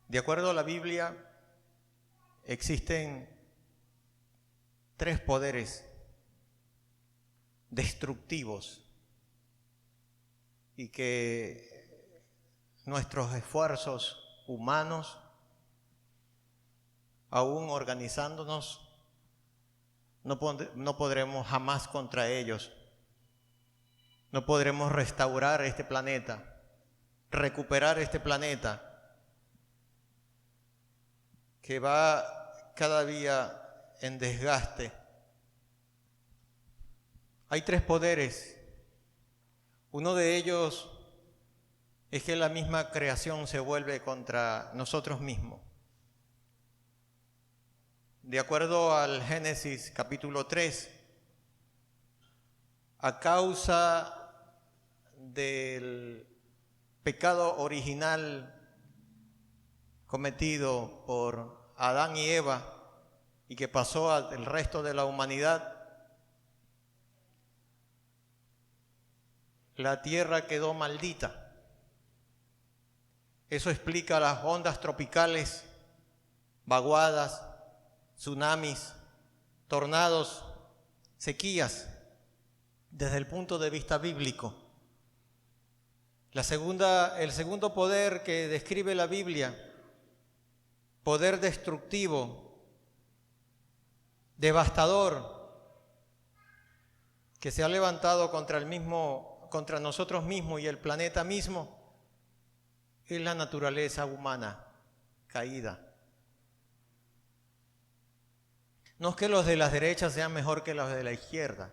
De acuerdo a la Biblia, existen 3 poderes destructivos y que nuestros esfuerzos humanos, aún organizándonos, no podremos jamás contra ellos. No podremos restaurar este planeta, recuperar este planeta que va cada día en desgaste. Hay 3 poderes. Uno de ellos es que la misma creación se vuelve contra nosotros mismos. De acuerdo al Génesis capítulo 3, a causa del pecado original cometido por Adán y Eva y que pasó al resto de la humanidad, la tierra quedó maldita. Eso explica las ondas tropicales, vaguadas, tsunamis, tornados, sequías, desde el punto de vista bíblico. El segundo poder que describe la Biblia, poder destructivo, devastador, que se ha levantado contra nosotros mismos y el planeta mismo, es la naturaleza humana caída. No es que los de la derecha sean mejor que los de la izquierda,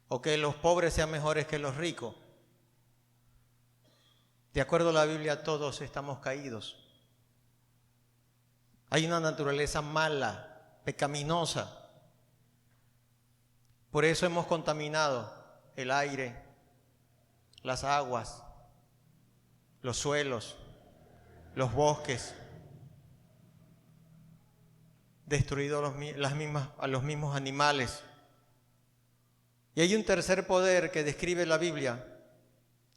o que los pobres sean mejores que los ricos. De acuerdo a la Biblia, todos estamos caídos. Hay una naturaleza mala, pecaminosa. Por eso hemos contaminado el aire, las aguas, los suelos, los bosques, destruido a los mismos animales. Y hay un tercer poder que describe la Biblia,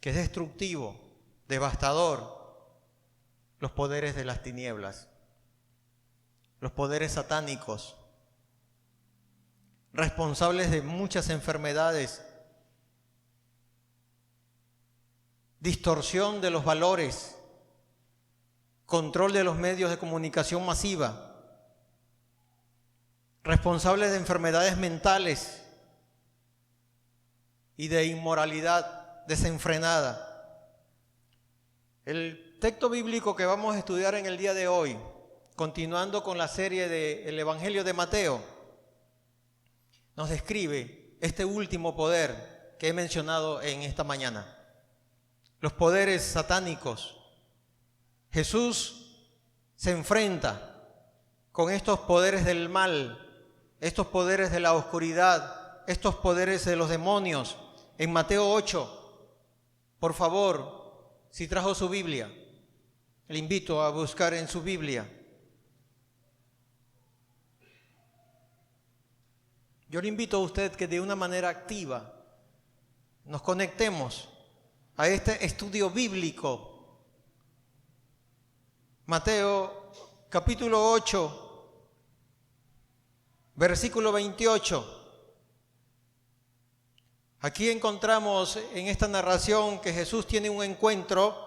que es destructivo, devastador: los poderes de las tinieblas, los poderes satánicos, responsables de muchas enfermedades, distorsión de los valores, control de los medios de comunicación masiva, responsables de enfermedades mentales y de inmoralidad desenfrenada. El texto bíblico que vamos a estudiar en el día de hoy, continuando con la serie del Evangelio de Mateo, nos describe este último poder que he mencionado en esta mañana: los poderes satánicos. Jesús se enfrenta con estos poderes del mal, estos poderes de la oscuridad, estos poderes de los demonios. En Mateo 8, por favor, si trajo su Biblia, le invito a buscar en su Biblia. Yo le invito a usted que de una manera activa nos conectemos a este estudio bíblico. Mateo capítulo 8, versículo 28. Aquí encontramos en esta narración que Jesús tiene un encuentro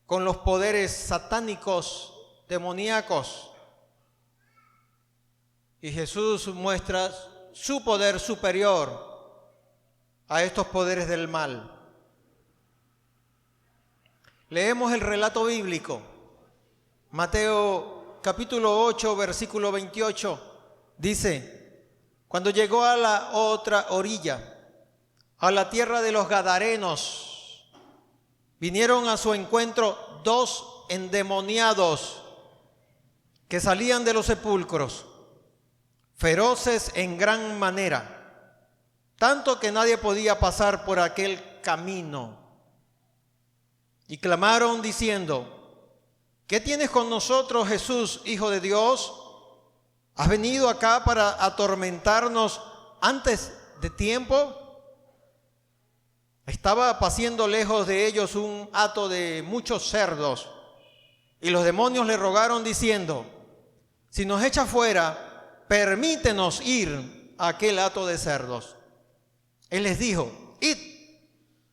con los poderes satánicos, demoníacos. Y Jesús muestra su poder superior a estos poderes del mal. Leemos el relato bíblico. Mateo capítulo 8, versículo 28, dice: cuando llegó a la otra orilla, a la tierra de los Gadarenos, vinieron a su encuentro 2 endemoniados que salían de los sepulcros, feroces en gran manera, tanto que nadie podía pasar por aquel camino. Y clamaron diciendo: ¿qué tienes con nosotros, Jesús, Hijo de Dios? ¿Has venido acá para atormentarnos antes de tiempo? Estaba paciendo lejos de ellos un hato de muchos cerdos, y los demonios le rogaron diciendo: si nos echa fuera, permítenos ir a aquel hato de cerdos. Él les dijo: id.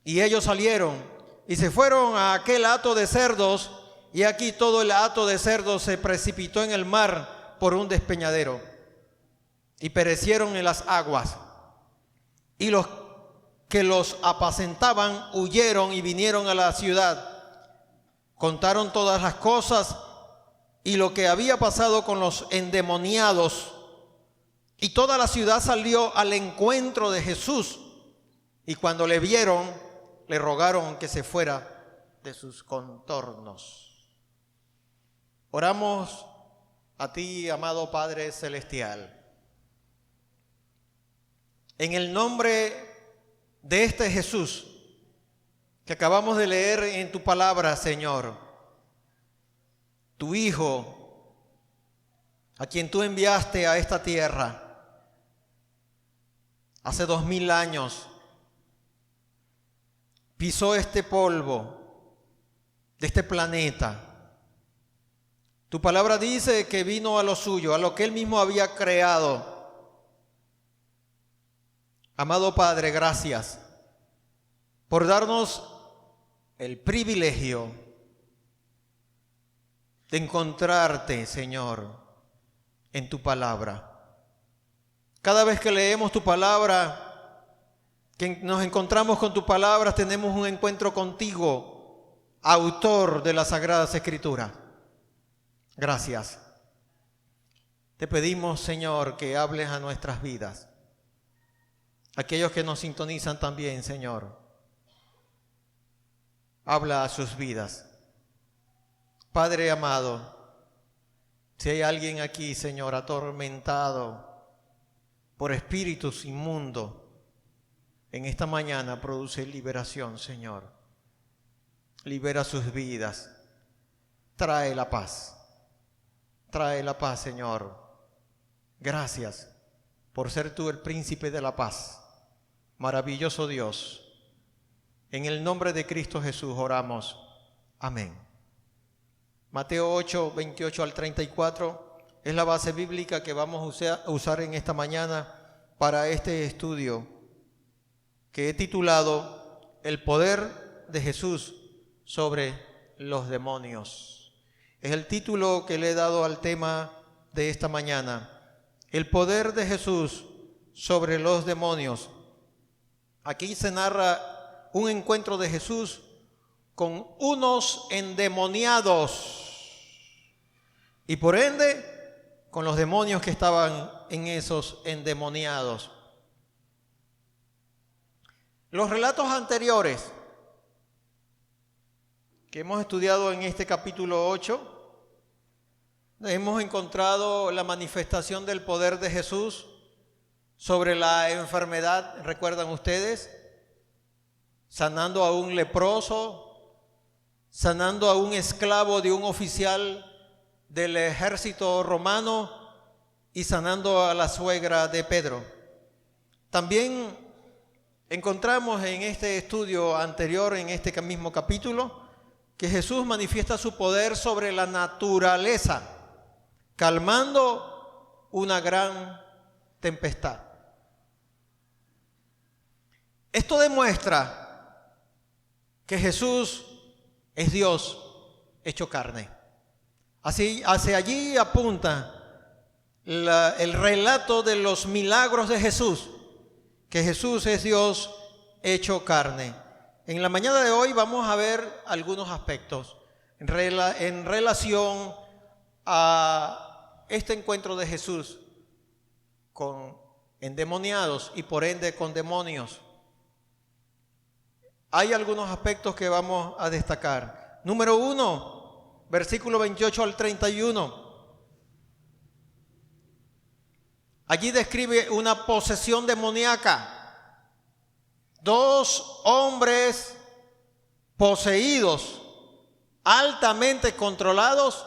Y ellos salieron y se fueron a aquel hato de cerdos, y aquí todo el hato de cerdos se precipitó en el mar por un despeñadero, y perecieron en las aguas. Y los que los apacentaban huyeron y vinieron a la ciudad. Contaron todas las cosas y lo que había pasado con los endemoniados. Y toda la ciudad salió al encuentro de Jesús. Y cuando le vieron, le rogaron que se fuera de sus contornos. Oramos a ti, amado Padre Celestial. En el nombre de este Jesús que acabamos de leer en tu palabra, Señor, tu Hijo, a quien tú enviaste a esta tierra hace 2000 años, pisó este polvo de este planeta. Tu palabra dice que vino a lo suyo, a lo que él mismo había creado. Amado Padre, gracias por darnos el privilegio de encontrarte, Señor, en tu palabra. Cada vez que leemos tu palabra, que nos encontramos con tu palabra, tenemos un encuentro contigo, autor de las Sagradas Escrituras. Gracias. Te pedimos, Señor, que hables a nuestras vidas. Aquellos que nos sintonizan también, Señor, habla a sus vidas. Padre amado, si hay alguien aquí, Señor, atormentado por espíritus inmundos, en esta mañana produce liberación, Señor. Libera sus vidas. Trae la paz. Trae la paz, Señor. Gracias por ser tú el príncipe de la paz. Maravilloso Dios, en el nombre de Cristo Jesús oramos. Amén. Mateo 8, 28 al 34 es la base bíblica que vamos a usar en esta mañana para este estudio que he titulado El poder de Jesús sobre los demonios. Es el título que le he dado al tema de esta mañana. El poder de Jesús sobre los demonios. Aquí se narra un encuentro de Jesús con unos endemoniados y por ende con los demonios que estaban en esos endemoniados. Los relatos anteriores que hemos estudiado en este capítulo 8, hemos encontrado la manifestación del poder de Jesús sobre la enfermedad, ¿recuerdan ustedes? Sanando a un leproso, sanando a un esclavo de un oficial del ejército romano y sanando a la suegra de Pedro. También encontramos en este estudio anterior, en este mismo capítulo, que Jesús manifiesta su poder sobre la naturaleza, calmando una gran tempestad. Esto demuestra que Jesús es Dios hecho carne. Así, hacia allí apunta el relato de los milagros de Jesús, que Jesús es Dios hecho carne. En la mañana de hoy vamos a ver algunos aspectos en relación a este encuentro de Jesús con endemoniados y por ende con demonios. Hay algunos aspectos que vamos a destacar. Número 1, versículo 28 al 31. Allí describe una posesión demoníaca. 2 hombres poseídos, altamente controlados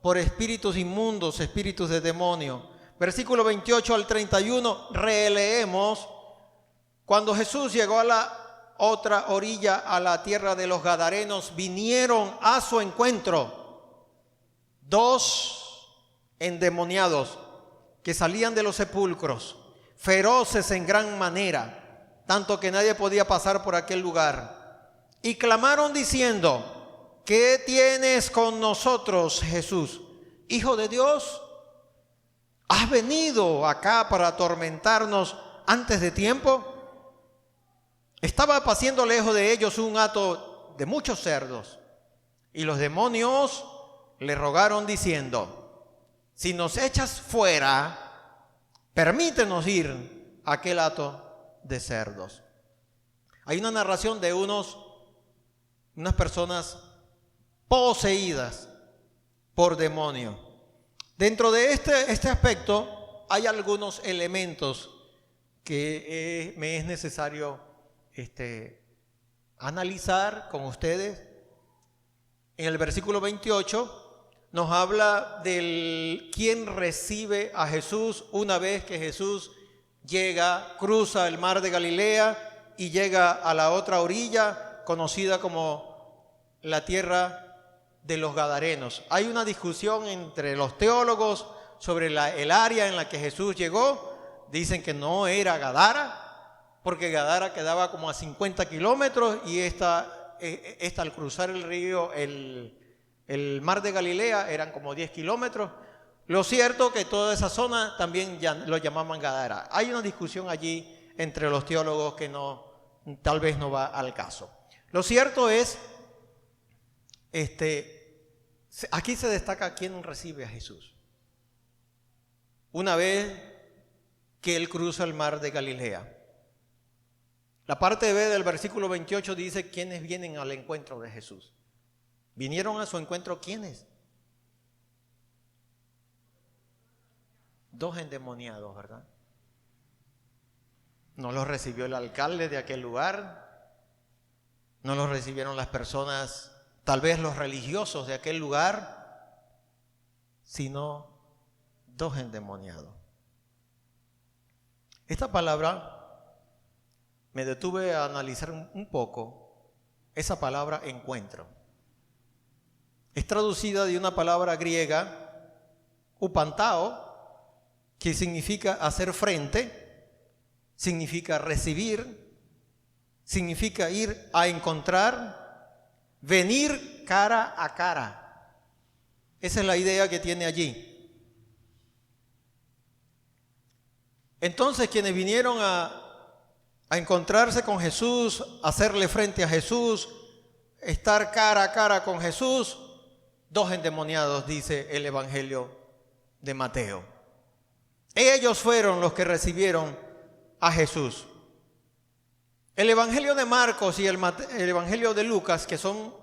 por espíritus inmundos, espíritus de demonio. Versículo 28 al 31, releemos. Cuando Jesús llegó a la otra orilla, a la tierra de los Gadarenos, vinieron a su encuentro 2 endemoniados que salían de los sepulcros, feroces en gran manera, tanto que nadie podía pasar por aquel lugar. Y clamaron diciendo: ¿qué tienes con nosotros, Jesús, Hijo de Dios? ¿Has venido acá para atormentarnos antes de tiempo? Estaba paciendo lejos de ellos un hato de muchos cerdos, y los demonios le rogaron diciendo: si nos echas fuera, permítenos ir a aquel hato de cerdos. Hay una narración de unas personas poseídas por demonio. Dentro de este aspecto hay algunos elementos que me es necesario analizar con ustedes. En el versículo 28 nos habla del quién recibe a Jesús una vez que Jesús llega, cruza el mar de Galilea y llega a la otra orilla conocida como la tierra de los Gadarenos. Hay una discusión entre los teólogos sobre el área en la que Jesús llegó. Dicen que no era Gadara, porque Gadara quedaba como a 50 kilómetros y esta al cruzar el río, el mar de Galilea, eran como 10 kilómetros. Lo cierto que toda esa zona también ya lo llamaban Gadara. Hay una discusión allí entre los teólogos que tal vez no va al caso. Lo cierto es, aquí se destaca quién recibe a Jesús una vez que él cruza el mar de Galilea. La parte B del versículo 28 dice quiénes vienen al encuentro de Jesús. ¿Vinieron a su encuentro quiénes? 2 endemoniados, ¿verdad? No los recibió el alcalde de aquel lugar, no los recibieron las personas, tal vez los religiosos de aquel lugar, sino 2 endemoniados. Esta palabra, me detuve a analizar un poco esa palabra encuentro. Es traducida de una palabra griega, upantao, que significa hacer frente, significa recibir, significa ir a encontrar, venir cara a cara. Esa es la idea que tiene allí. Entonces, quienes vinieron a encontrarse con Jesús, hacerle frente a Jesús, estar cara a cara con Jesús, 2 endemoniados, dice el Evangelio de Mateo. Ellos fueron los que recibieron a Jesús. El Evangelio de Marcos y el Evangelio de Lucas, que son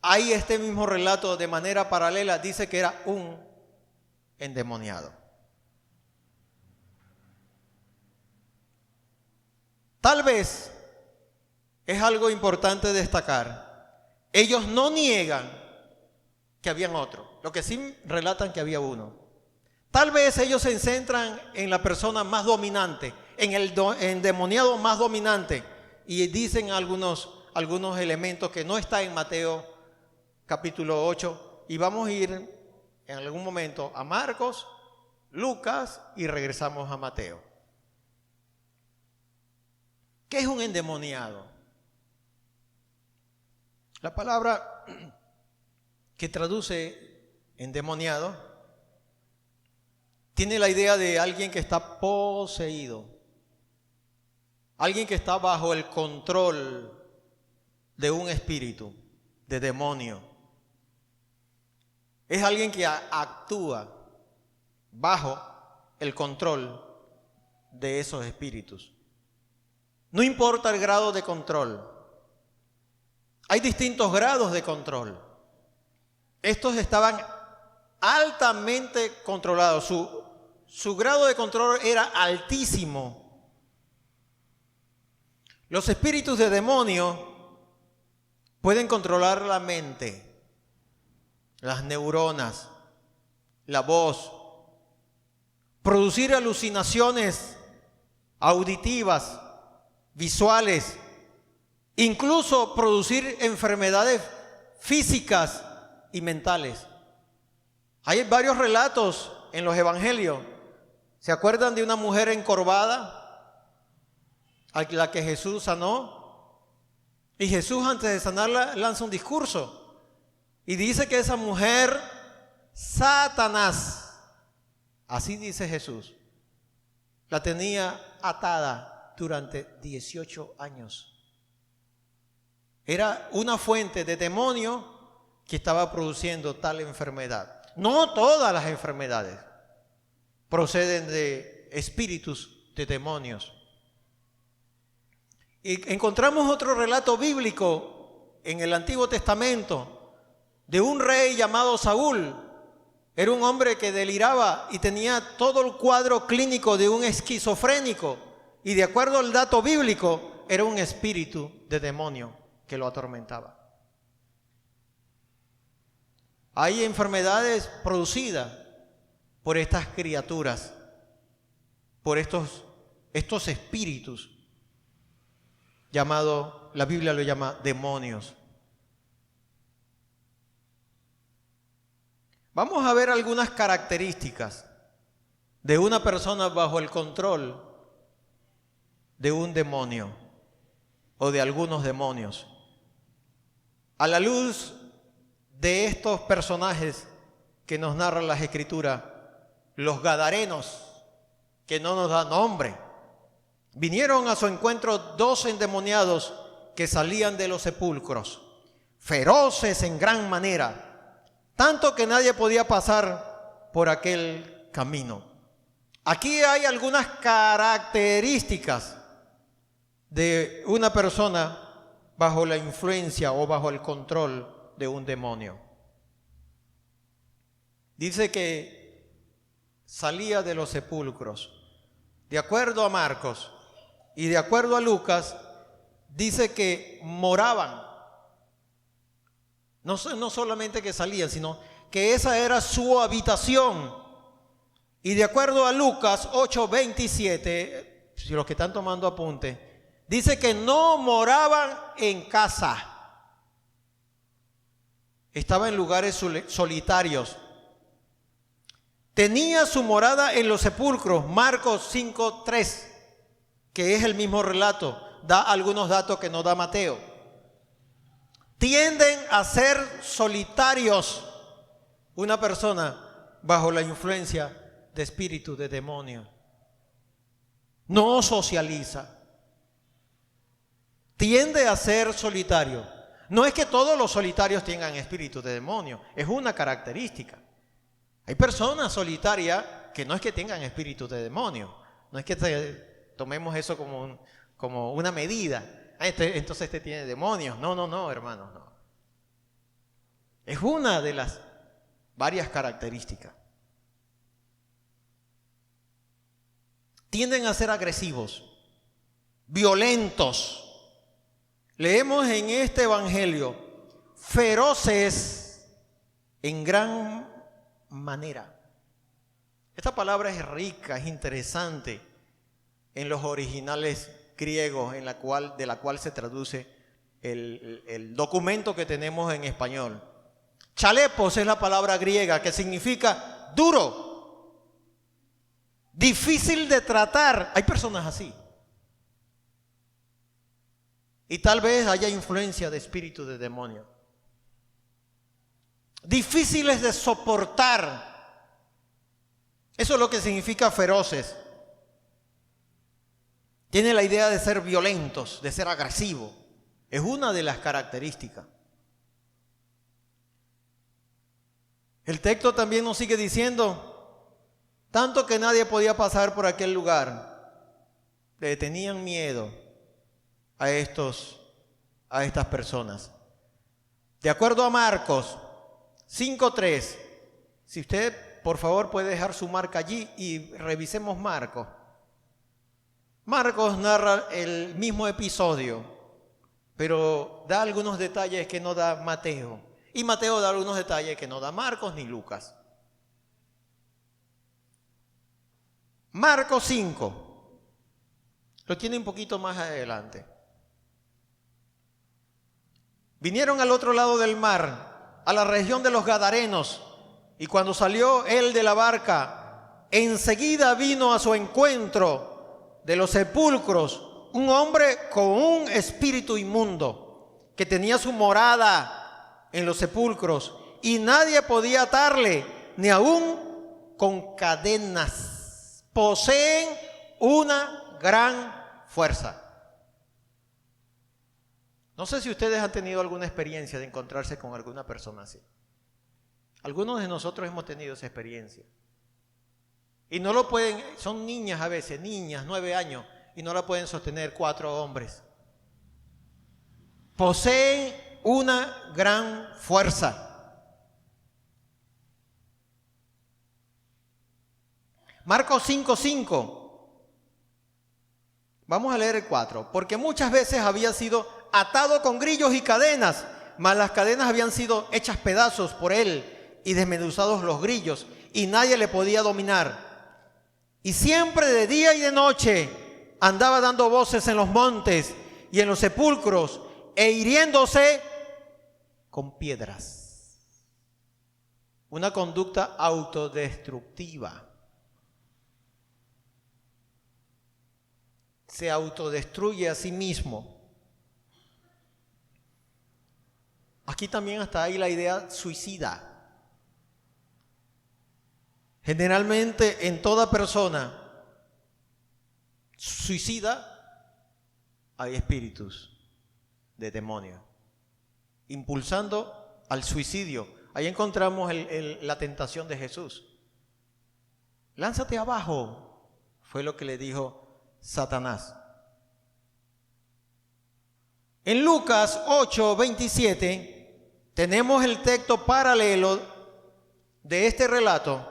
ahí este mismo relato de manera paralela, dice que era un endemoniado. Tal vez es algo importante destacar. Ellos no niegan que habían otro, lo que sí relatan que había uno. Tal vez ellos se centran en la persona más dominante, en el endemoniado más dominante, y dicen algunos elementos que no está en Mateo capítulo 8, y vamos a ir en algún momento a Marcos, Lucas y regresamos a Mateo. ¿Qué es un endemoniado? La palabra que traduce endemoniado tiene la idea de alguien que está poseído, alguien que está bajo el control de un espíritu, de demonio. Es alguien que actúa bajo el control de esos espíritus. No importa el grado de control. Hay distintos grados de control. Estos estaban altamente controlados. Su grado de control era altísimo. Los espíritus de demonio pueden controlar la mente, las neuronas, la voz, producir alucinaciones auditivas, visuales, incluso producir enfermedades físicas y mentales. Hay varios relatos en los evangelios. ¿Se acuerdan de una mujer encorvada a la que Jesús sanó? Y Jesús, antes de sanarla, lanza un discurso y dice que esa mujer, Satanás, así dice Jesús, la tenía atada durante 18 años. Era una fuente de demonio que estaba produciendo tal enfermedad. No todas las enfermedades proceden de espíritus de demonios. Y encontramos otro relato bíblico en el Antiguo Testamento de un rey llamado Saúl. Era un hombre que deliraba y tenía todo el cuadro clínico de un esquizofrénico. Y de acuerdo al dato bíblico, era un espíritu de demonio que lo atormentaba. Hay enfermedades producidas por estas criaturas, por estos espíritus llamados, la Biblia lo llama demonios. Vamos a ver algunas características de una persona bajo el control de un demonio o de algunos demonios. A la luz de estos personajes que nos narran las Escrituras, los gadarenos, que no nos dan nombre, vinieron a su encuentro 2 endemoniados que salían de los sepulcros, feroces en gran manera, tanto que nadie podía pasar por aquel camino. Aquí hay algunas características de una persona bajo la influencia o bajo el control de un demonio. Dice que salía de los sepulcros. De acuerdo a Marcos y de acuerdo a Lucas, dice que moraban. No solamente que salían, sino que esa era su habitación. Y de acuerdo a Lucas 8:27, si los que están tomando apunte, dice que no moraban en casa. Estaba en lugares solitarios. Tenía su morada en los sepulcros. Marcos 5:3, que es el mismo relato, da algunos datos que no da Mateo. Tienden a ser solitarios una persona bajo la influencia de espíritu de demonio. No socializa. Tiende a ser solitario. No es que todos los solitarios tengan espíritu de demonio, es una característica. Hay personas solitarias que no es que tengan espíritu de demonio, no es que tomemos eso como una medida. Entonces este tiene demonios. No, hermanos, no. Es una de las varias características. Tienden a ser agresivos, violentos. Leemos en este evangelio, feroces en gran manera. Esta palabra es rica, es interesante en los originales griegos, de la cual se traduce el documento que tenemos en español. Chalepos es la palabra griega que significa duro, difícil de tratar. Hay personas así. Y tal vez haya influencia de espíritu de demonio. Difíciles de soportar. Eso es lo que significa feroces. Tiene la idea de ser violentos, de ser agresivos. Es una de las características. El texto también nos sigue diciendo, tanto que nadie podía pasar por aquel lugar, le tenían miedo a estas personas. De acuerdo a Marcos 5:3, si usted por favor puede dejar su marca allí y revisemos Marcos. Marcos narra el mismo episodio, pero da algunos detalles que no da Mateo. Y Mateo da algunos detalles que no da Marcos ni Lucas. Marcos 5, lo tiene un poquito más adelante. Vinieron al otro lado del mar, a la región de los Gadarenos, y cuando salió él de la barca, enseguida vino a su encuentro de los sepulcros un hombre con un espíritu inmundo, que tenía su morada en los sepulcros, y nadie podía atarle, ni aún con cadenas. Poseen una gran fuerza. No sé si ustedes han tenido alguna experiencia de encontrarse con alguna persona así. Algunos de nosotros hemos tenido esa experiencia. Y no lo pueden, son niñas a veces, niñas, 9 años, y no la pueden sostener 4 hombres. Poseen una gran fuerza. Marcos 5:5. Vamos a leer el 4. Porque muchas veces había sido atado con grillos y cadenas, mas las cadenas habían sido hechas pedazos por él y desmenuzados los grillos, y nadie le podía dominar. Y siempre de día y de noche andaba dando voces en los montes y en los sepulcros, e hiriéndose con piedras. Una conducta autodestructiva. Se autodestruye a sí mismo. Aquí también está ahí la idea suicida. Generalmente en toda persona suicida hay espíritus de demonio impulsando al suicidio. Ahí encontramos la tentación de Jesús. Lánzate abajo, fue lo que le dijo Satanás. En Lucas 8:27 tenemos el texto paralelo de este relato.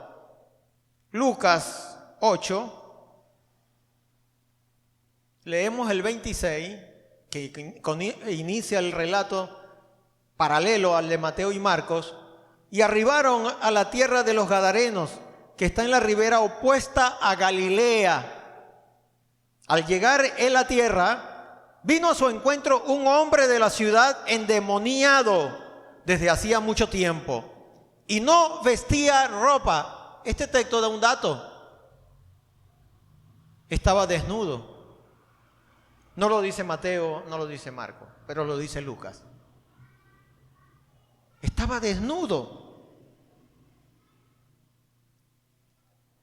Lucas 8, leemos el 26, que inicia el relato paralelo al de Mateo y Marcos. Y arribaron a la tierra de los Gadarenos, que está en la ribera opuesta a Galilea. Al llegar en la tierra, vino a su encuentro un hombre de la ciudad endemoniado desde hacía mucho tiempo, y no vestía ropa. Este texto da un dato: estaba desnudo. No lo dice Mateo, no lo dice Marcos, pero lo dice Lucas. Estaba desnudo.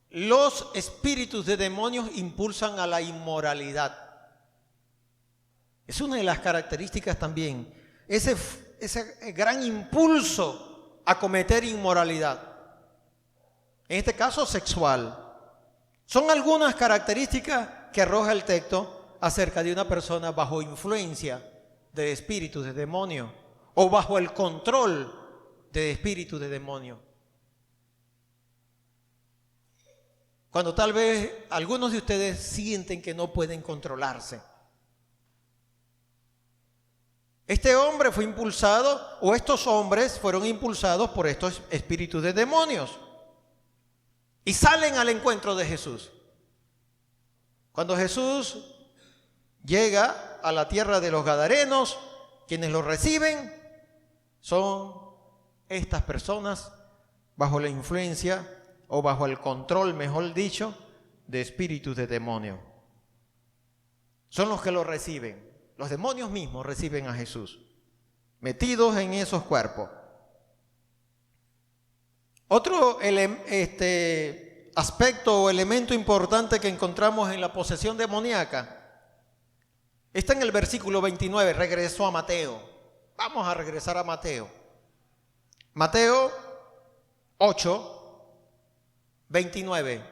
Los espíritus de demonios impulsan a la inmoralidad. Es una de las características también, ese gran impulso a cometer inmoralidad. En este caso sexual. Son algunas características que arroja el texto acerca de una persona bajo influencia de espíritus de demonio o bajo el control de espíritus de demonio. Cuando tal vez algunos de ustedes sienten que no pueden controlarse. Este hombre fue impulsado, o estos hombres fueron impulsados por estos espíritus de demonios. Y salen al encuentro de Jesús. Cuando Jesús llega a la tierra de los Gadarenos, quienes lo reciben son estas personas bajo la influencia o bajo el control, mejor dicho, de espíritus de demonio. Son los que lo reciben. Los demonios mismos reciben a Jesús, metidos en esos cuerpos. Otro aspecto o elemento importante que encontramos en la posesión demoníaca está en el versículo 29. Regresó a Mateo. Vamos a regresar a Mateo. Mateo 8:29.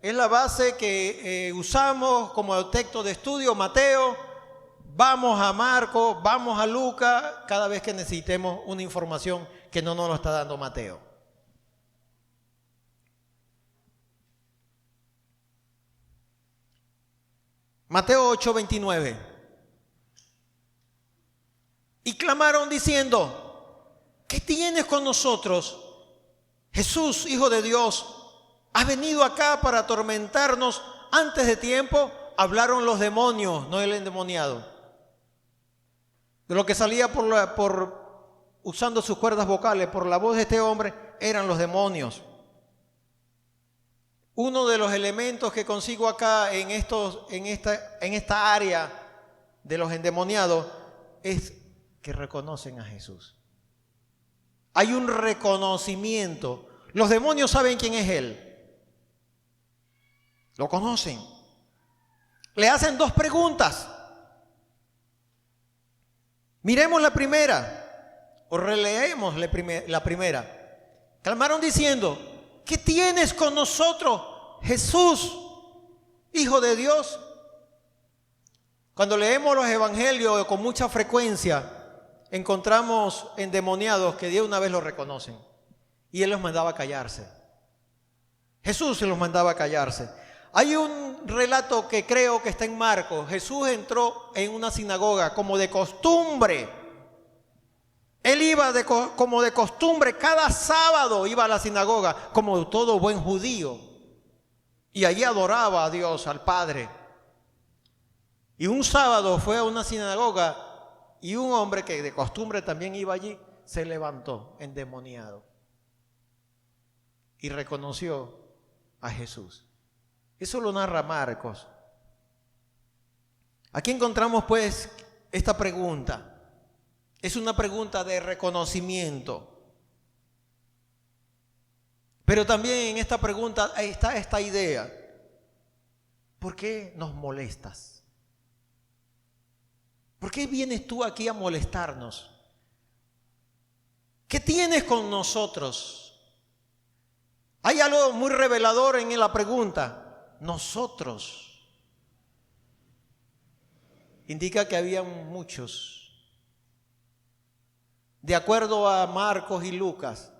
Es la base que usamos como texto de estudio. Mateo, vamos a Marcos, vamos a Lucas, cada vez que necesitemos una información que no nos lo está dando Mateo. Mateo 8:29. Y clamaron diciendo: ¿qué tienes con nosotros, Jesús, Hijo de Dios? ¿Has venido acá para atormentarnos antes de tiempo? Hablaron los demonios, no el endemoniado. De lo que salía por usando sus cuerdas vocales por la voz de este hombre eran los demonios. Uno de los elementos que consigo acá en esta área de los endemoniados es que reconocen a Jesús. Hay un reconocimiento. Los demonios saben quién es Él. Lo conocen. Le hacen dos preguntas. Miremos la primera, o releemos la primera. Clamaron diciendo: ¿qué tienes con nosotros, Jesús, Hijo de Dios? Cuando leemos los evangelios con mucha frecuencia, encontramos endemoniados que de una vez los reconocen. Y Él los mandaba a callarse. Jesús se los mandaba a callarse. Hay un relato que creo que está en Marcos. Jesús entró en una sinagoga como de costumbre. Él iba como de costumbre, cada sábado iba a la sinagoga, como todo buen judío. Y allí adoraba a Dios, al Padre. Y un sábado fue a una sinagoga y un hombre que de costumbre también iba allí, se levantó endemoniado. Y reconoció a Jesús. Eso lo narra Marcos. Aquí encontramos pues esta pregunta. Es una pregunta de reconocimiento. Pero también en esta pregunta está esta idea. ¿Por qué nos molestas? ¿Por qué vienes tú aquí a molestarnos? ¿Qué tienes con nosotros? Hay algo muy revelador en la pregunta. Nosotros. Indica que habían muchos. De acuerdo a Marcos y Lucas,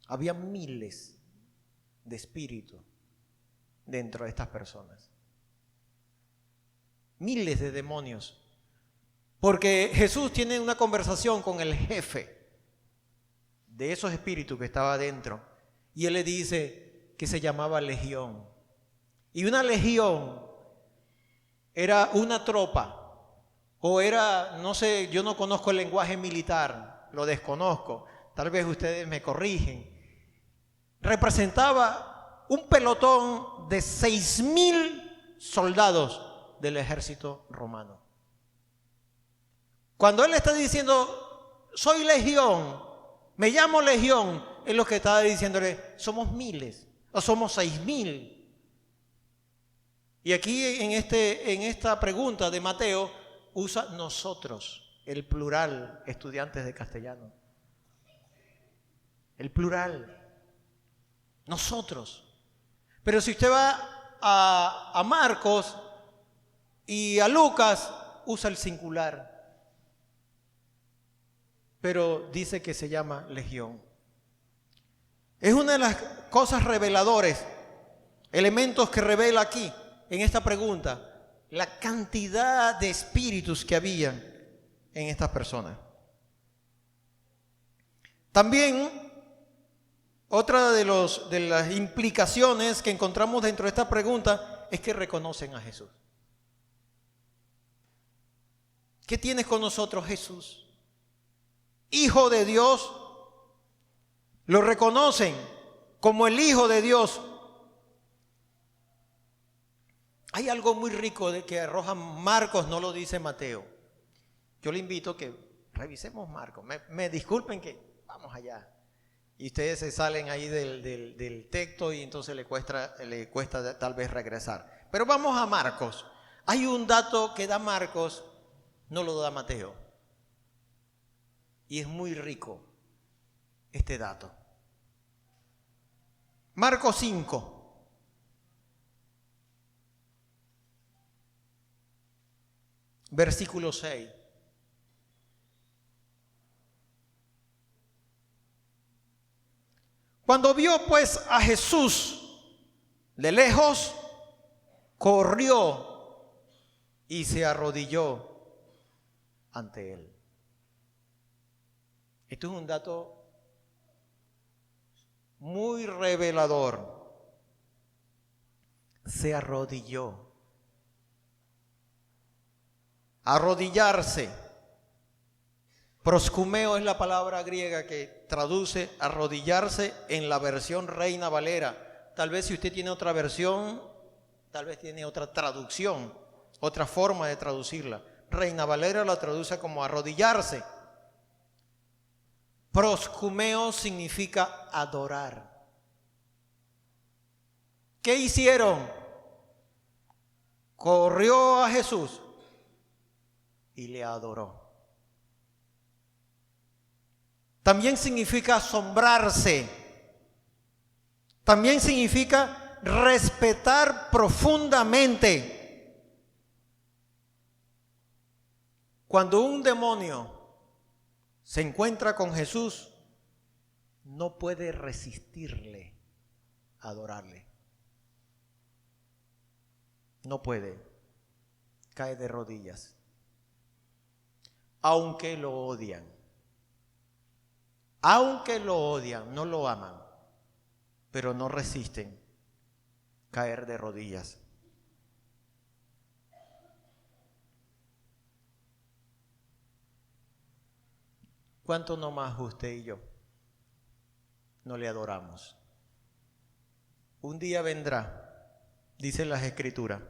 había miles de espíritus dentro de estas personas. Miles de demonios. Porque Jesús tiene una conversación con el jefe de esos espíritus que estaba dentro. Y Él le dice que se llamaba legión. Y una legión era una tropa. O era, no sé, yo no conozco el lenguaje militar, lo desconozco, tal vez ustedes me corrigen. Representaba un pelotón de 6,000 soldados del ejército romano. Cuando él está diciendo, soy legión, me llamo legión, es lo que estaba diciéndole, somos miles o somos 6,000. Y aquí en esta pregunta de Mateo, usa nosotros, el plural, estudiantes de castellano. El plural. Nosotros. Pero si usted va a Marcos y a Lucas, usa el singular. Pero dice que se llama legión. Es una de las cosas reveladores, elementos que revela aquí, en esta pregunta. La cantidad de espíritus que había en estas personas. También, otra de las implicaciones que encontramos dentro de esta pregunta es que reconocen a Jesús. ¿Qué tienes con nosotros, Jesús? Hijo de Dios. Lo reconocen como el Hijo de Dios. Hay algo muy rico de que arroja Marcos, no lo dice Mateo. Yo le invito a que revisemos Marcos. Me disculpen que vamos allá. Y ustedes se salen ahí del texto y entonces le cuesta tal vez regresar. Pero vamos a Marcos. Hay un dato que da Marcos, no lo da Mateo. Y es muy rico este dato. Marcos 5. Versículo 6. Cuando vio pues a Jesús de lejos, corrió y se arrodilló ante él. Esto es un dato muy revelador. Se arrodilló. Arrodillarse Proscumeo es la palabra griega que traduce arrodillarse en la versión Reina Valera. Tal vez si usted tiene otra versión, tal vez tiene otra traducción, otra forma de traducirla. Reina Valera la traduce como arrodillarse. Proscumeo significa adorar. ¿Qué hicieron? Corrió a Jesús y le adoró. También significa asombrarse. También significa respetar profundamente. Cuando un demonio se encuentra con Jesús, no puede resistirle a adorarle. No puede. Cae de rodillas. Aunque lo odian. Aunque lo odian, no lo aman, pero no resisten caer de rodillas. ¿Cuánto no más usted y yo no le adoramos? Un día vendrá, dicen las Escrituras,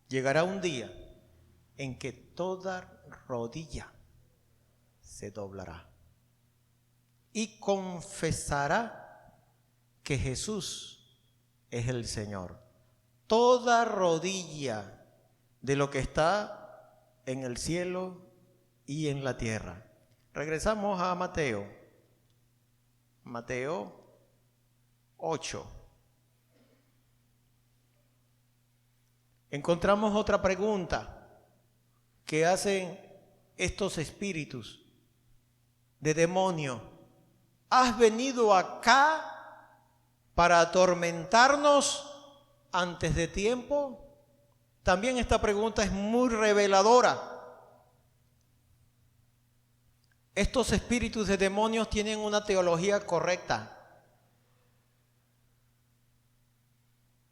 llegará un día en que toda rodilla se doblará y confesará que Jesús es el Señor. Toda rodilla de lo que está en el cielo y en la tierra. Regresamos a Mateo. Mateo 8. Encontramos otra pregunta que hacen estos espíritus de demonio. ¿Has venido acá para atormentarnos antes de tiempo? También esta pregunta es muy reveladora. Estos espíritus de demonios tienen una teología correcta.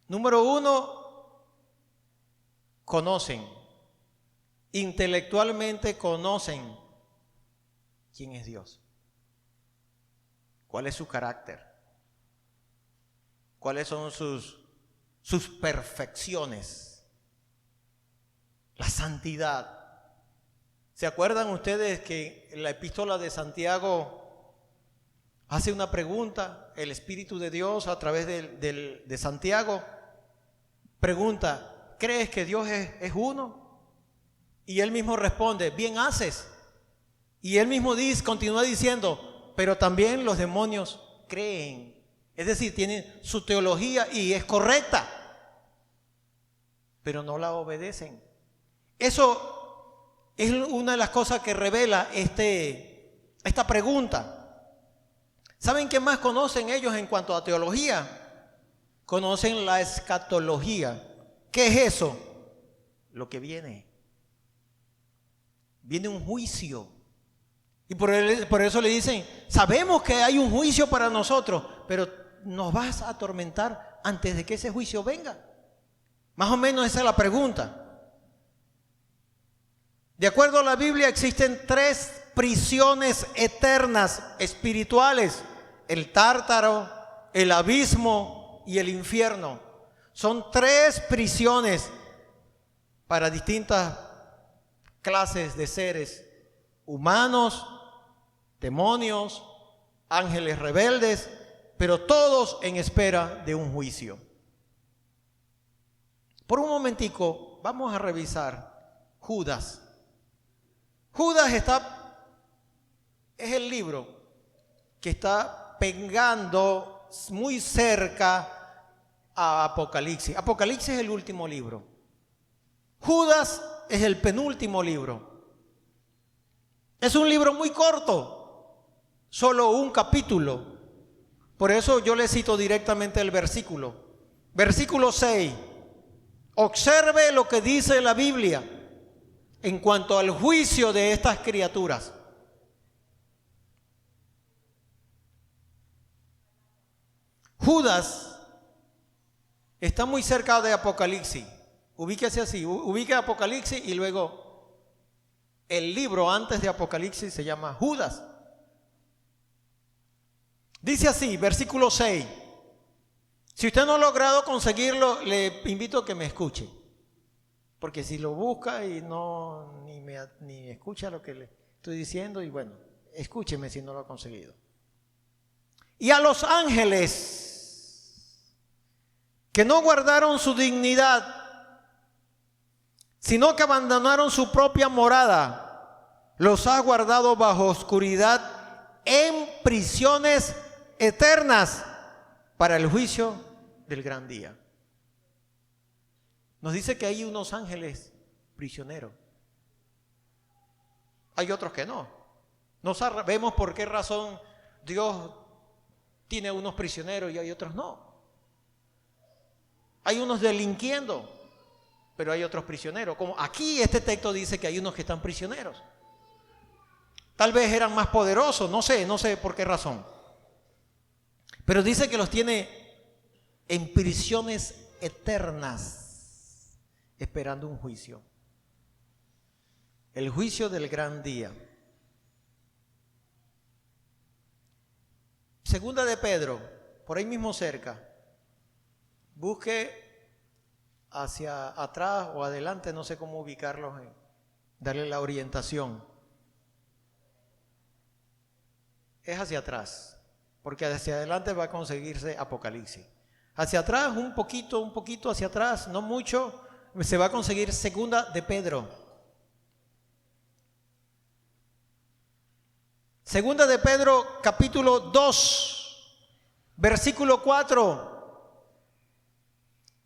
Número uno, conocen, intelectualmente conocen quién es Dios. ¿Cuál es su carácter? ¿Cuáles son sus perfecciones? La santidad. ¿Se acuerdan ustedes que en la epístola de Santiago hace una pregunta? El Espíritu de Dios a través de Santiago pregunta, ¿crees que Dios es uno? Y él mismo responde, bien haces. Y él mismo continúa diciendo, pero también los demonios creen. Es decir, tienen su teología y es correcta, pero no la obedecen. Eso es una de las cosas que revela esta pregunta. ¿Saben qué más conocen ellos en cuanto a teología? Conocen la escatología. ¿Qué es eso? Lo que viene. Viene un juicio. Y por eso le dicen, sabemos que hay un juicio para nosotros, pero nos vas a atormentar antes de que ese juicio venga. Más o menos esa es la pregunta. De acuerdo a la Biblia existen 3 prisiones eternas espirituales: el Tártaro, el abismo y el infierno. Son 3 prisiones para distintas clases de seres humanos, demonios, ángeles rebeldes, pero todos en espera de un juicio. Por un momentico vamos a revisar Judas. Judas es el libro que está pegando muy cerca a Apocalipsis. Apocalipsis es el último libro. Judas es el penúltimo libro. Es un libro muy corto, solo un capítulo. Por eso yo le cito directamente el versículo. Versículo 6. Observe lo que dice la Biblia en cuanto al juicio de estas criaturas. Judas está muy cerca de Apocalipsis. Ubíquese así, ubique Apocalipsis y luego El libro antes de Apocalipsis se llama Judas. Dice así, versículo 6. Si usted no ha logrado conseguirlo, le invito a que me escuche. Porque si lo busca y no ni escucha lo que le estoy diciendo, y bueno, escúcheme si no lo ha conseguido. Y a los ángeles que no guardaron su dignidad, sino que abandonaron su propia morada, los ha guardado bajo oscuridad en prisiones eternas para el juicio del gran día. Nos dice que hay unos ángeles prisioneros. Hay otros que no. No sabemos por qué razón Dios tiene unos prisioneros y hay otros no. Hay unos delinquiendo, pero hay otros prisioneros. Como aquí este texto dice que hay unos que están prisioneros. Tal vez eran más poderosos, no sé por qué razón. Pero dice que los tiene en prisiones eternas, esperando un juicio. El juicio del gran día. Segunda de Pedro, por ahí mismo cerca. Busque hacia atrás o adelante, no sé cómo ubicarlos, darle la orientación. Es hacia atrás, porque hacia adelante va a conseguirse Apocalipsis. Hacia atrás, un poquito hacia atrás, no mucho, se va a conseguir Segunda de Pedro. Segunda de Pedro, capítulo 2, versículo 4.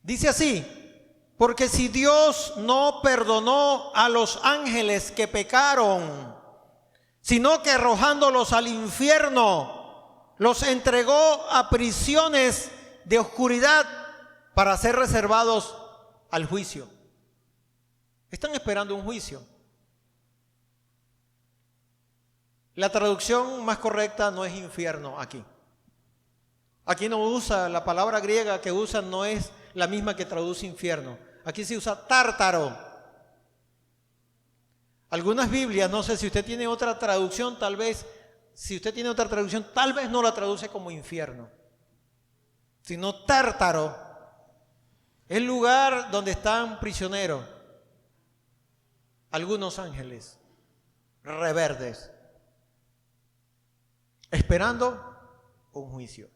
Dice así: porque si Dios no perdonó a los ángeles que pecaron, sino que arrojándolos al infierno, los entregó a prisiones de oscuridad para ser reservados al juicio. Están esperando un juicio. La traducción más correcta no es infierno aquí. Aquí no usa, la palabra griega que usan no es la misma que traduce infierno. Aquí se usa tártaro. Algunas Biblias, no sé si usted tiene otra traducción, tal vez, si usted tiene otra traducción, tal vez no la traduce como infierno, sino tártaro. El lugar donde están prisioneros algunos ángeles reverdes, esperando un juicio.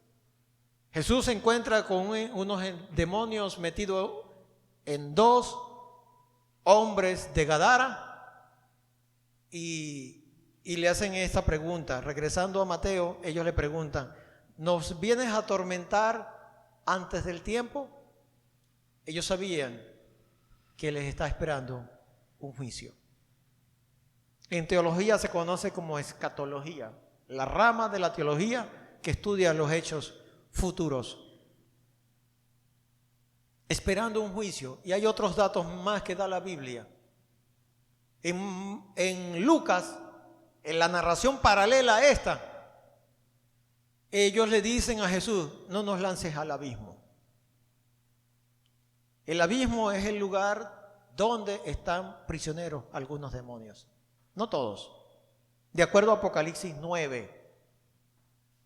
Jesús se encuentra con unos demonios metidos en dos hombres de Gadara y le hacen esta pregunta. Regresando a Mateo, ellos le preguntan: ¿nos vienes a atormentar antes del tiempo? Ellos sabían que les está esperando un juicio. En teología se conoce como escatología, la rama de la teología que estudia los hechos futuros, esperando un juicio. Y hay otros datos más que da la Biblia. En Lucas, en la narración paralela a esta, ellos le dicen a Jesús: no nos lances al abismo. El abismo es el lugar donde están prisioneros algunos demonios, no todos. De acuerdo a Apocalipsis 9,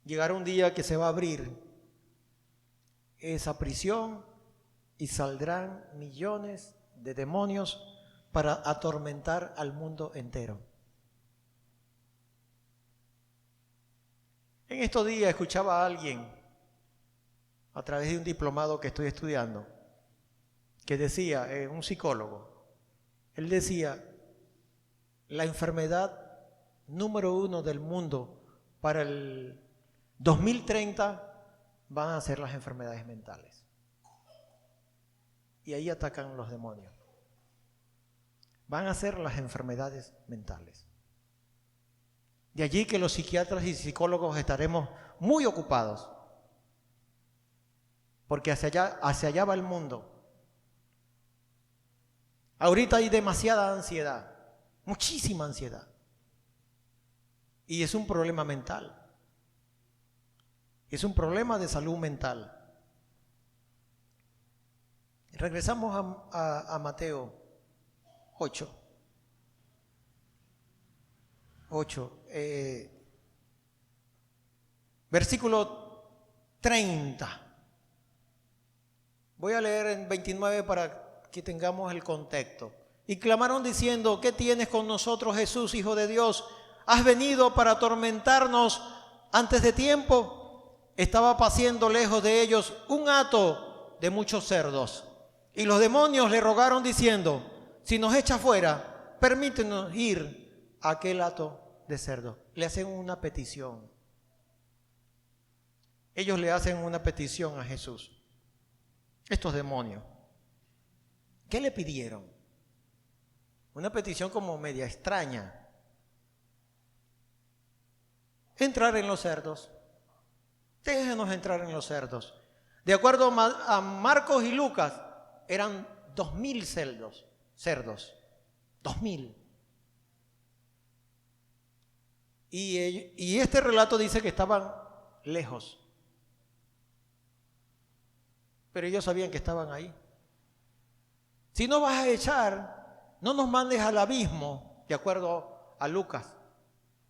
llegará un día que se va a abrir esa prisión y saldrán millones de demonios para atormentar al mundo entero. En estos días escuchaba a alguien, a través de un diplomado que estoy estudiando, que decía, un psicólogo, él decía: la enfermedad número 1 del mundo para el 2030 van a ser las enfermedades mentales. Y ahí atacan los demonios. Van a ser las enfermedades mentales. De allí que los psiquiatras y psicólogos estaremos muy ocupados, porque hacia allá va el mundo. Ahorita hay demasiada ansiedad, muchísima ansiedad. Y es un problema mental. Es un problema de salud mental. Regresamos a Mateo 8. 8, versículo 30. Voy a leer en 29 para que tengamos el contexto. Y clamaron diciendo: ¿qué tienes con nosotros, Jesús, Hijo de Dios? ¿Has venido para atormentarnos antes de tiempo? Estaba paciendo lejos de ellos un hato de muchos cerdos. Y los demonios le rogaron diciendo: si nos echa fuera, permítenos ir a aquel hato de cerdos. Le hacen una petición. Ellos le hacen una petición a Jesús. Estos demonios. ¿Qué le pidieron? Una petición como media extraña. Entrar en los cerdos. Déjenos entrar en los cerdos. De acuerdo a Marcos y Lucas, eran 2000 cerdos. 2000. Y este relato dice que estaban lejos. Pero ellos sabían que estaban ahí. Si no vas a echar, no nos mandes al abismo, de acuerdo a Lucas,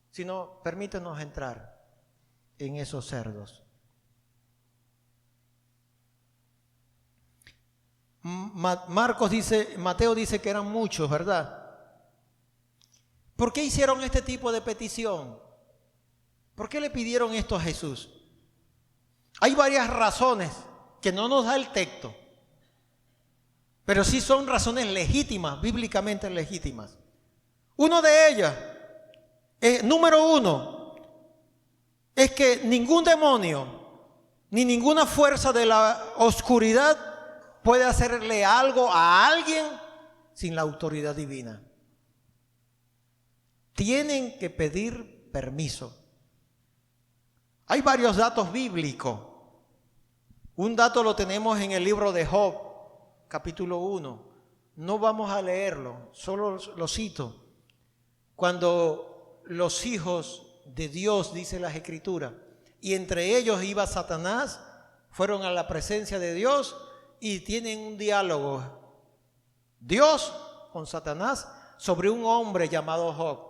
sino permítenos entrar en esos cerdos. Mateo dice que eran muchos, ¿verdad? ¿Por qué hicieron este tipo de petición? ¿Por qué le pidieron esto a Jesús? Hay varias razones que no nos da el texto, pero sí son razones legítimas, bíblicamente legítimas. Una de ellas, número 1, es que ningún demonio ni ninguna fuerza de la oscuridad puede hacerle algo a alguien sin la autoridad divina. Tienen que pedir permiso. Hay varios datos bíblicos. Un dato lo tenemos en el libro de Job, capítulo 1. No vamos a leerlo, solo lo cito. Cuando los hijos de Dios, dice las Escrituras, y entre ellos iba Satanás, fueron a la presencia de Dios y tienen un diálogo. Dios con Satanás sobre un hombre llamado Job.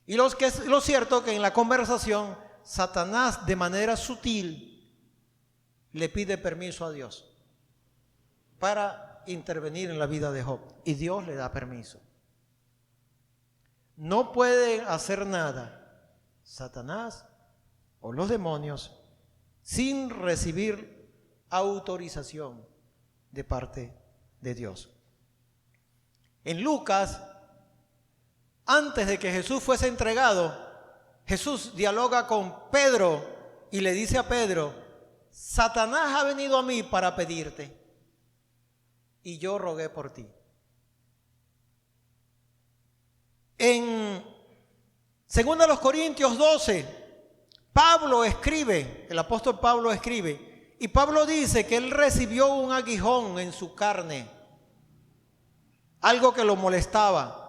Y lo cierto que en la conversación, Satanás de manera sutil le pide permiso a Dios para intervenir en la vida de Job. Y Dios le da permiso. No puede hacer nada Satanás o los demonios sin recibir autorización de parte de Dios. En Lucas, antes de que Jesús fuese entregado, Jesús dialoga con Pedro y le dice a Pedro: Satanás ha venido a mí para pedirte y yo rogué por ti. En 2 Corintios 12, el apóstol Pablo escribe, y Pablo dice que él recibió un aguijón en su carne, algo que lo molestaba.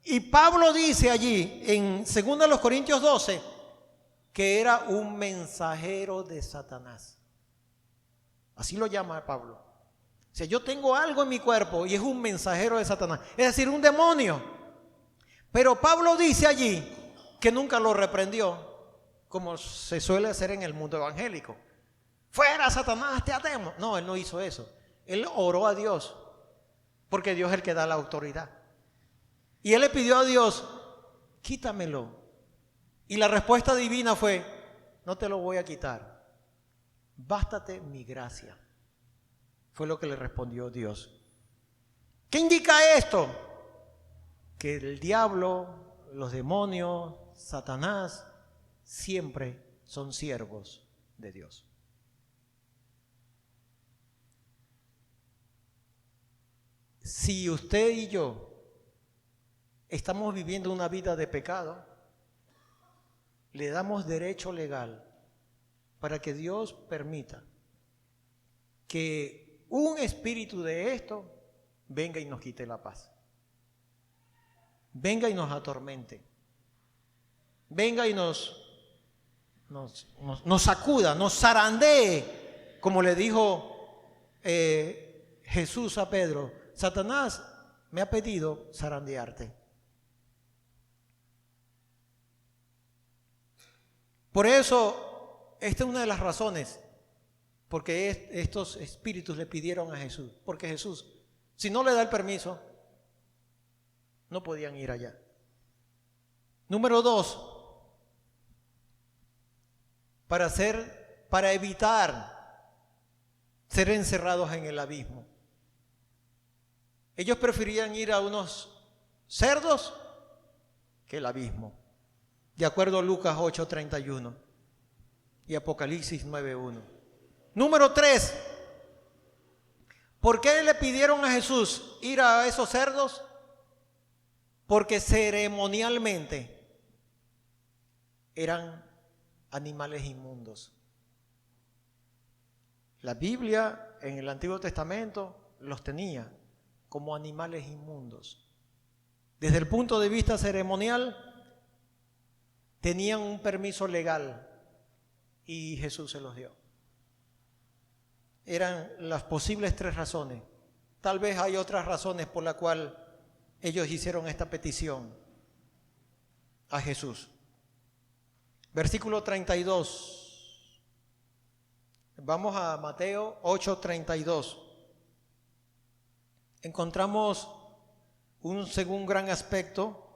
Y Pablo dice allí, en 2 Corintios 12, que era un mensajero de Satanás. Así lo llama Pablo. O sea, yo tengo algo en mi cuerpo y es un mensajero de Satanás, es decir, un demonio. Pero Pablo dice allí que nunca lo reprendió, como se suele hacer en el mundo evangélico. Fuera, Satanás, te atemo. No, él no hizo eso. Él oró a Dios, porque Dios es el que da la autoridad. Y él le pidió a Dios: quítamelo. Y la respuesta divina fue: no te lo voy a quitar, bástate mi gracia. Fue lo que le respondió Dios. ¿Qué indica esto? Que el diablo, los demonios, Satanás, siempre son siervos de Dios. Si usted y yo estamos viviendo una vida de pecado, le damos derecho legal para que Dios permita que un espíritu de esto venga y nos quite la paz. Venga y nos atormente. Venga y nos sacuda, nos zarandee, como le dijo Jesús a Pedro: Satanás me ha pedido zarandearte. Por eso, esta es una de las razones porque estos espíritus le pidieron a Jesús. Porque Jesús, si no le da el permiso, no podían ir allá. Número 2, para evitar ser encerrados en el abismo. Ellos preferían ir a unos cerdos que el abismo, de acuerdo a Lucas 8:31 y Apocalipsis 9:1. Número 3, ¿por qué le pidieron a Jesús ir a esos cerdos? Porque ceremonialmente eran animales inmundos. La Biblia en el Antiguo Testamento los tenía como animales inmundos. Desde el punto de vista ceremonial, tenían un permiso legal y Jesús se los dio. Eran las posibles 3 razones. Tal vez hay otras razones por las cuales ellos hicieron esta petición a Jesús. Versículo 32. Vamos a Mateo 8:32. Encontramos un segundo gran aspecto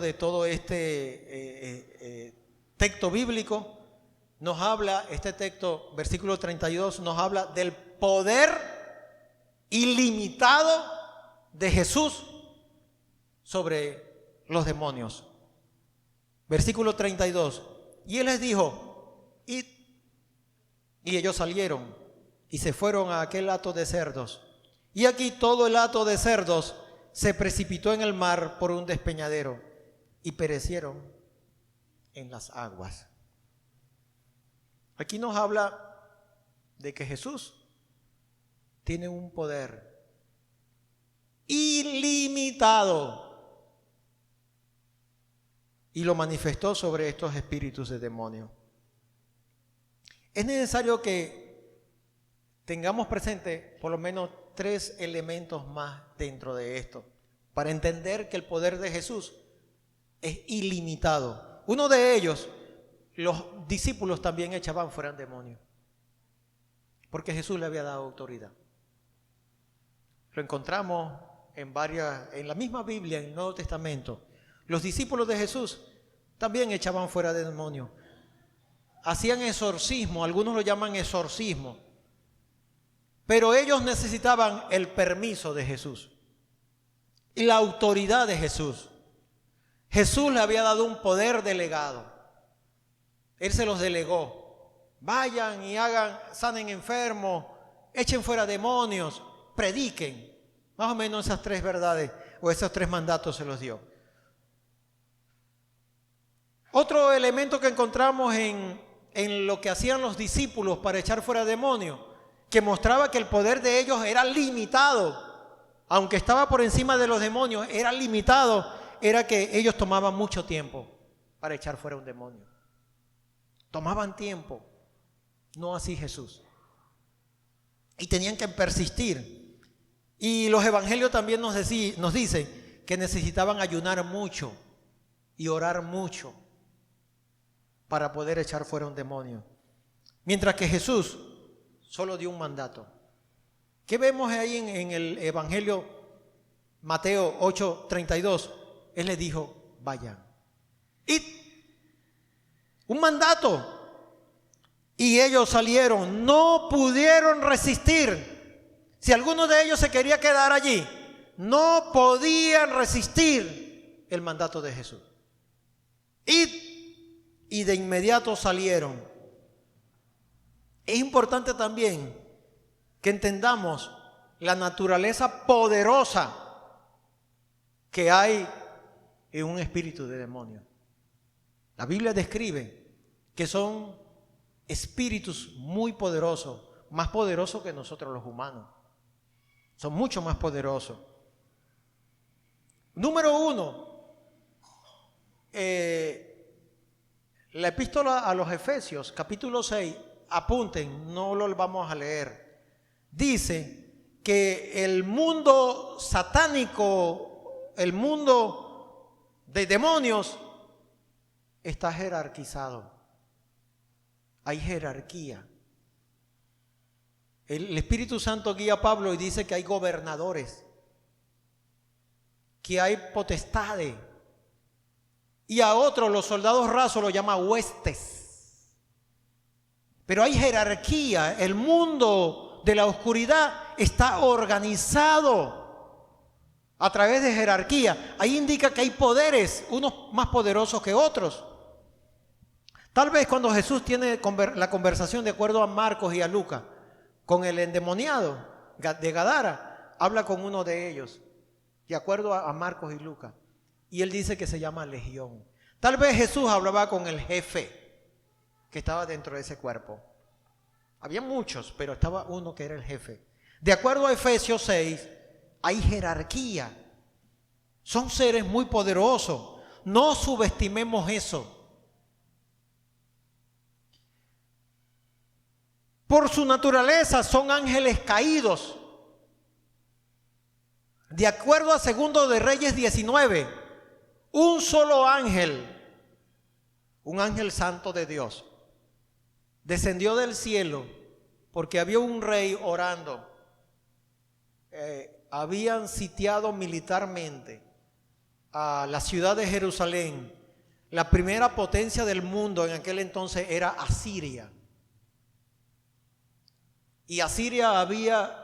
de todo este texto bíblico. Nos habla, este texto, versículo 32, nos habla del poder ilimitado de Jesús sobre los demonios. Versículo 32. Y él les dijo, id. Y ellos salieron y se fueron a aquel hato de cerdos. Y aquí todo el hato de cerdos se precipitó en el mar por un despeñadero y perecieron en las aguas. Aquí nos habla de que Jesús tiene un poder ilimitado y lo manifestó sobre estos espíritus de demonio. Es necesario que tengamos presente por lo menos 3 elementos más dentro de esto para entender que el poder de Jesús es ilimitado. Uno de ellos, los discípulos también echaban fuera demonios porque Jesús le había dado autoridad. Lo encontramos en la misma Biblia, en el Nuevo Testamento. Los discípulos de Jesús también echaban fuera de demonios. Hacían exorcismo, algunos lo llaman exorcismo. Pero ellos necesitaban el permiso de Jesús y la autoridad de Jesús. Jesús le había dado un poder delegado. Él se los delegó. Vayan y sanen enfermos, echen fuera demonios, prediquen. Más o menos esas 3 verdades o esos 3 mandatos se los dio. Otro elemento que encontramos en lo que hacían los discípulos para echar fuera demonios, que mostraba que el poder de ellos era limitado, aunque estaba por encima de los demonios, era limitado, era que ellos tomaban mucho tiempo para echar fuera un demonio. Tomaban tiempo, no así Jesús. Y tenían que persistir. Y los evangelios también nos dicen que necesitaban ayunar mucho y orar mucho para poder echar fuera un demonio. Mientras que Jesús solo dio un mandato. ¿Qué vemos ahí en el Evangelio Mateo 8:32? Él les dijo, vayan. ¡Id! Un mandato. Y ellos salieron, no pudieron resistir. Si alguno de ellos se quería quedar allí, no podían resistir el mandato de Jesús. ¡Id! Y de inmediato salieron. Es importante también que entendamos la naturaleza poderosa que hay en un espíritu de demonio. La Biblia describe que son espíritus muy poderosos, más poderosos que nosotros los humanos. Son mucho más poderosos. Número 1, la epístola a los Efesios, capítulo 6, apunten, no lo vamos a leer. Dice que el mundo satánico, el mundo de demonios, está jerarquizado. Hay jerarquía. El Espíritu Santo guía a Pablo y dice que hay gobernadores, que hay potestades, y a otros, los soldados rasos, lo llama huestes. Pero hay jerarquía. El mundo de la oscuridad está organizado a través de jerarquía. Ahí indica que hay poderes, unos más poderosos que otros. Tal vez cuando Jesús tiene la conversación, de acuerdo a Marcos y a Lucas, con el endemoniado de Gadara, habla con uno de ellos, de acuerdo a Marcos y Lucas, y él dice que se llama Legión. Tal vez Jesús hablaba con el jefe que estaba dentro de ese cuerpo. Había muchos, pero estaba uno que era el jefe. De acuerdo a Efesios 6, hay jerarquía. Son seres muy poderosos. No subestimemos eso. Por su naturaleza son ángeles caídos. De acuerdo a 2 de Reyes 19, un solo ángel, un ángel santo de Dios, descendió del cielo porque había un rey orando. Habían sitiado militarmente a la ciudad de Jerusalén. La primera potencia del mundo en aquel entonces era Asiria. Y Asiria había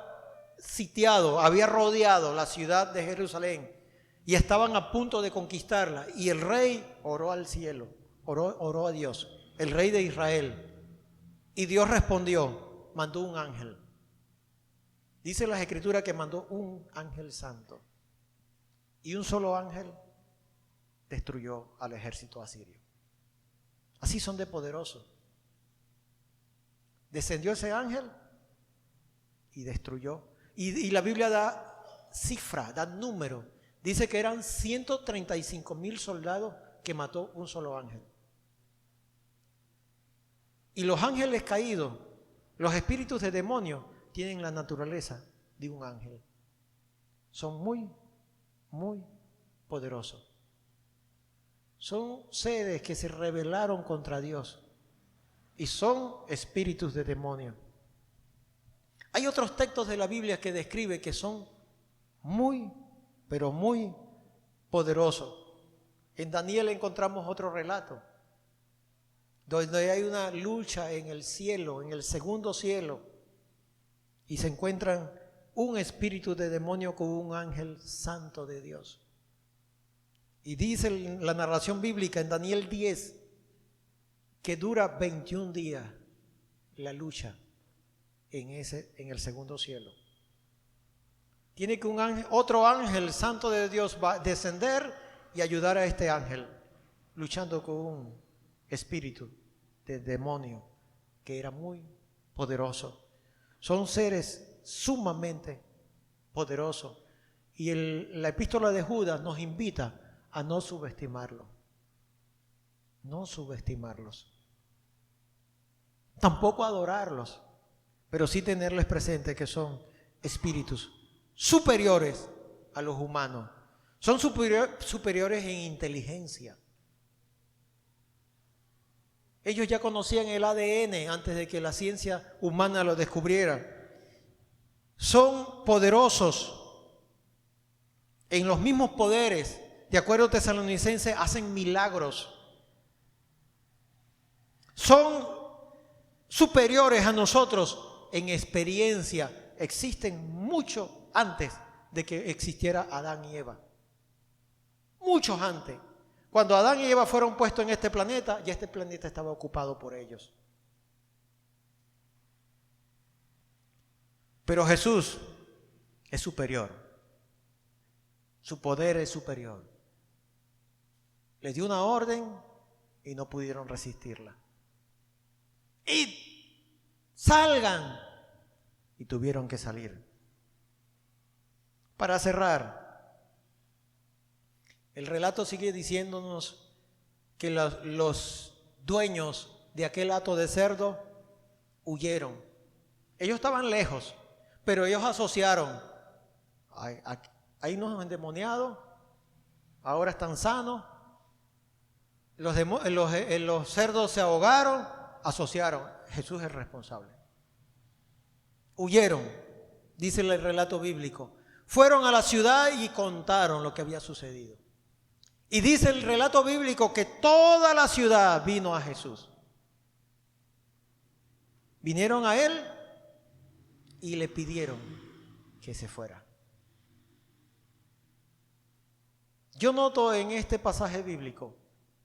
sitiado, había rodeado la ciudad de Jerusalén y estaban a punto de conquistarla. Y el rey oró al cielo, oró a Dios, el rey de Israel. Y Dios respondió, mandó un ángel. Dice las Escrituras que mandó un ángel santo. Y un solo ángel destruyó al ejército asirio. Así son de poderosos. Descendió ese ángel y destruyó. Y la Biblia da cifra, da número. Dice que eran 135,000 soldados que mató un solo ángel. Y los ángeles caídos, los espíritus de demonios, tienen la naturaleza de un ángel. Son muy, muy poderosos. Son seres que se rebelaron contra Dios y son espíritus de demonios. Hay otros textos de la Biblia que describe que son muy, pero muy poderosos. En Daniel encontramos otro relato, donde hay una lucha en el cielo, en el segundo cielo, y se encuentran un espíritu de demonio con un ángel santo de Dios. Y dice la narración bíblica en Daniel 10 que dura 21 días la lucha en el segundo cielo. Tiene que otro ángel santo de Dios va a descender y ayudar a este ángel luchando con un espíritu de demonio que era muy poderoso. Son seres sumamente poderosos y la epístola de Judas nos invita a no subestimarlo. No subestimarlos. Tampoco adorarlos, pero sí tenerles presente que son espíritus superiores a los humanos. Son superiores en inteligencia. Ellos ya conocían el ADN antes de que la ciencia humana lo descubriera. Son poderosos en los mismos poderes. De acuerdo a Tesalonicenses, hacen milagros. Son superiores a nosotros en experiencia. Existen mucho antes de que existiera Adán y Eva. Muchos antes. Cuando Adán y Eva fueron puestos en este planeta, ya este planeta estaba ocupado por ellos. Pero Jesús es superior. Su poder es superior. Les dio una orden y no pudieron resistirla. ¡Y salgan! Y tuvieron que salir. Para cerrar, el relato sigue diciéndonos que los dueños de aquel hato de cerdo huyeron. Ellos estaban lejos, pero ellos asociaron. Ahí nos han endemoniado, ahora están sanos. los cerdos se ahogaron, asociaron, Jesús es responsable. Huyeron, dice el relato bíblico. Fueron a la ciudad y contaron lo que había sucedido. Y dice el relato bíblico que toda la ciudad vino a Jesús. Vinieron a él y le pidieron que se fuera. Yo noto en este pasaje bíblico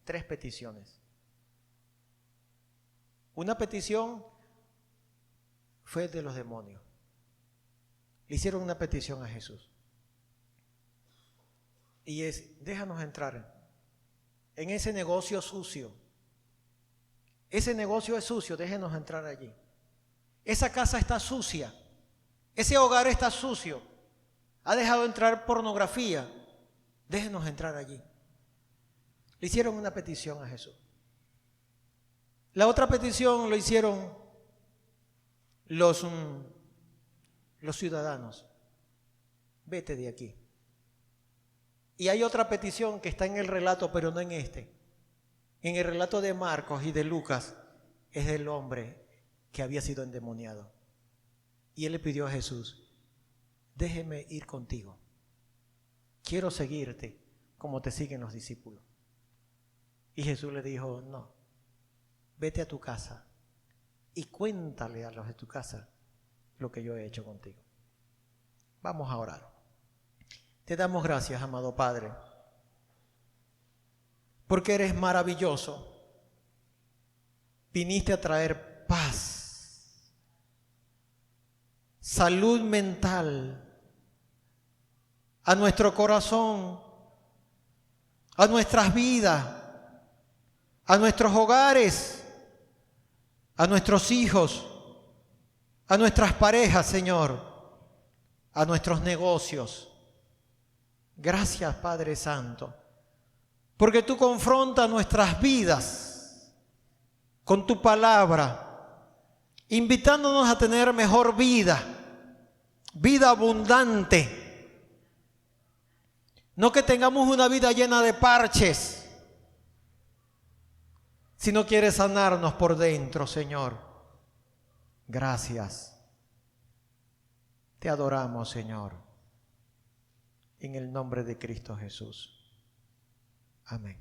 3 peticiones. Una petición fue de los demonios. Le hicieron una petición a Jesús. Y es, déjanos entrar en ese negocio sucio. Ese negocio es sucio, déjenos entrar allí. Esa casa está sucia. Ese hogar está sucio. Ha dejado entrar pornografía. Déjenos entrar allí. Le hicieron una petición a Jesús. La otra petición lo hicieron los ciudadanos. Vete de aquí. Y hay otra petición que está en el relato, pero no en este. En el relato de Marcos y de Lucas es del hombre que había sido endemoniado. Y él le pidió a Jesús, déjeme ir contigo. Quiero seguirte como te siguen los discípulos. Y Jesús le dijo, no, vete a tu casa y cuéntale a los de tu casa lo que yo he hecho contigo. Vamos a orar. Te damos gracias, amado Padre, porque eres maravilloso. Viniste a traer paz, salud mental a nuestro corazón, a nuestras vidas, a nuestros hogares, a nuestros hijos, a nuestras parejas, Señor, a nuestros negocios. Gracias, Padre Santo, porque tú confrontas nuestras vidas con tu palabra, invitándonos a tener mejor vida, vida abundante. No que tengamos una vida llena de parches, sino quieres sanarnos por dentro, Señor. Gracias. Te adoramos, Señor. En el nombre de Cristo Jesús. Amén.